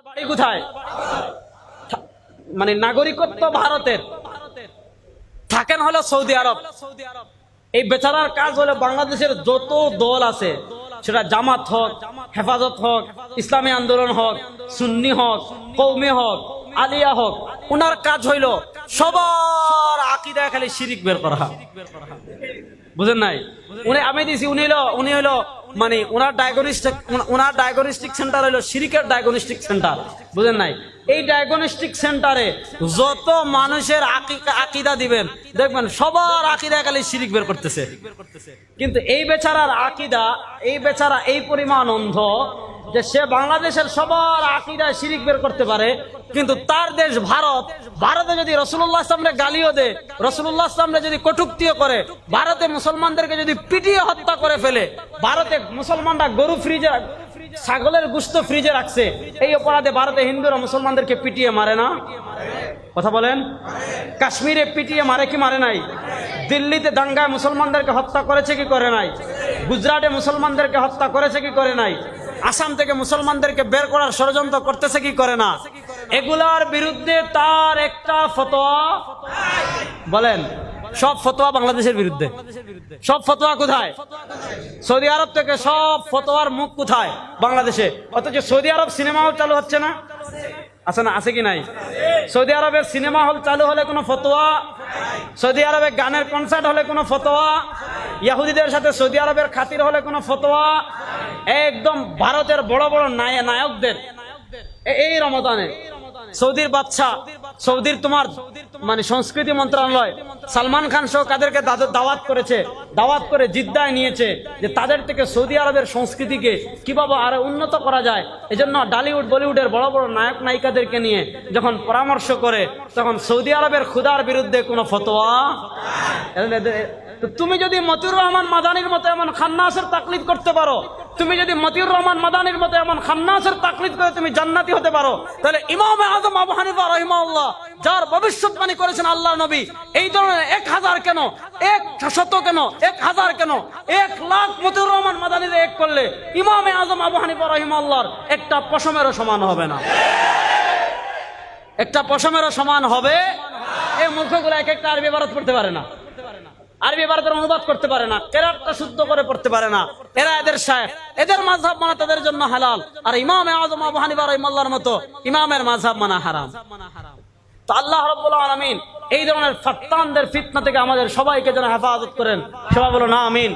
বাড়ি কোথায়? মানে নাগরিকত্ব ভারতের, থাকেন হলো সৌদি আরব। এই বেচারার কাজ হলো বাংলাদেশের যত দল আছে, সেটা জামাত হোক, হেফাজত হোক, ইসলামী আন্দোলন হোক, সুন্নি হোক, কৌমি হোক, আলিয়া হোক, উনার কাজ হইল সবার আকীদায় খালি শিরিক বের করা। বুঝেন নাই? আমি দিছি, উনি হইলো মানে ওনার ডায়াগনস্টিক সেন্টার হইলো শিরিকের ডায়াগনস্টিক সেন্টার। বুঝেন নাই? এই ডায়াগনস্টিক সেন্টারে যত মানুষের আকীদা দিবেন, দেখবেন সবার আকীদা খালি শিরিক বের করতেছে। কিন্তু এই বেচারার আকীদা, এই বেচারা এই পরিমাণ অন্ধ যে সে বাংলাদেশের সবার আকীদায় শিরিক বের করতে পারে, কিন্তু তার দেশ ভারত, ভারতে যদি রাসূলুল্লাহ সাল্লাল্লাহু আলাইহি গালিও দেয়, রাসূলুল্লাহ সাল্লাল্লাহু যদি কটূক্তিও করে, ভারতে মুসলমানদেরকে যদি পিটিয়ে হত্যা করে ফেলে, ভারতে মুসলমানরা গরু ফ্রিজে, ছাগলের গোশত ফ্রিজে রাখছে, এই অপরাধে ভারতে হিন্দুরা মুসলমানদেরকে পিটিয়ে মারে না? কথা বলেন। কাশ্মীরে পিটিয়ে মারে কি মারে নাই? দিল্লিতে দাঙ্গায় মুসলমানদেরকে হত্যা করেছে কি করে নাই? গুজরাটে মুসলমানদেরকে হত্যা করেছে কি করে নাই? আসাম থেকে মুসলমানদেরকে বের করার ষড়যন্ত্র করতেছে কি করে না? এগুলার বিরুদ্ধে তার একটা ফতোয়া, বলেন সব ফতোয়া বাংলাদেশের বিরুদ্ধে। সব ফতোয়া কোথায়? সৌদি আরব থেকে সব ফতোয়ার মুখ কোথায়? বাংলাদেশে। অথচ সৌদি আরব সিনেমা হল চালু হচ্ছে না? আছে না? আছে কি নাই? সৌদি আরবের সিনেমা হল চালু হলে কোনো ফতোয়া, সৌদি আরবে গানের কনসার্ট হলে কোনো ফতোয়া, ইহুদিদের সাথে সৌদি আরবের খাতির হলে কোনো ফতোয়া, একদম ভারতের বড় বড় নায়কদের এই রমাদানে সৌদির বাদশা, সৌদির তোমার মানে সংস্কৃতি মন্ত্রণালয় সালমান খান সহ কাদেরকে দাওয়াত করেছে, দাওয়াত করে জিদ্দায় নিয়েছে যে তাদের থেকে সৌদি আরবের সংস্কৃতিকে কিভাবে আরো উন্নত করা যায়। এজন্য ডালিউড বলিউডের বড় বড় নায়ক নায়িকাদেরকে নিয়ে যখন পরামর্শ করে, তখন সৌদি আরবের খুদার বিরুদ্ধে কোনো ফতোয়া। তো তুমি যদি মতিউর রহমান মাদানির মতো এমন খান্নাসের তাকলিদ করতে পারো, তুমি যদি মতিউর রহমান মাদানির মতো এমন খান্নাসের তাকলিদ করে তুমি জান্নাতি হতে পারো, তাহলে ইমাম আযম আবু হানিফা রাহিমাহুল্লাহ, যার ভবিষ্যৎবাণী করেছেন আল্লাহর নবী, এই ধরনের 1000 কেন, 100 কেন, 1000 কেন, 1,00,000 মতিউর রহমান মাদানির এক করলে ইমাম আযম আবু হানিফা রাহিমাহুল্লাহর একটা পশমেরও সমান হবে না। একটা পশমেরও সমান হবে। এই মূর্খগুলো এক একটা আরবি ইবারত পড়তে পারে না, আরবি ইবারতের অনুবাদ করতে পারে না, কেরাতটা শুদ্ধ করে পড়তে পারে না। এরা এদের শায়খ, এদের মাযহাব মানা তাদের জন্য হালাল, আর ইমাম আযম আবু হানিফা রাহিমাহুল্লাহর মতো ইমামের মাযহাব মানা হারাম। তো আল্লাহ রাব্বুল আলামিন এই ধরনের ফাত্তানদের ফিতনা থেকে আমাদের সবাইকে যেন হেফাজত করেন। সবাই বলো না আমিন।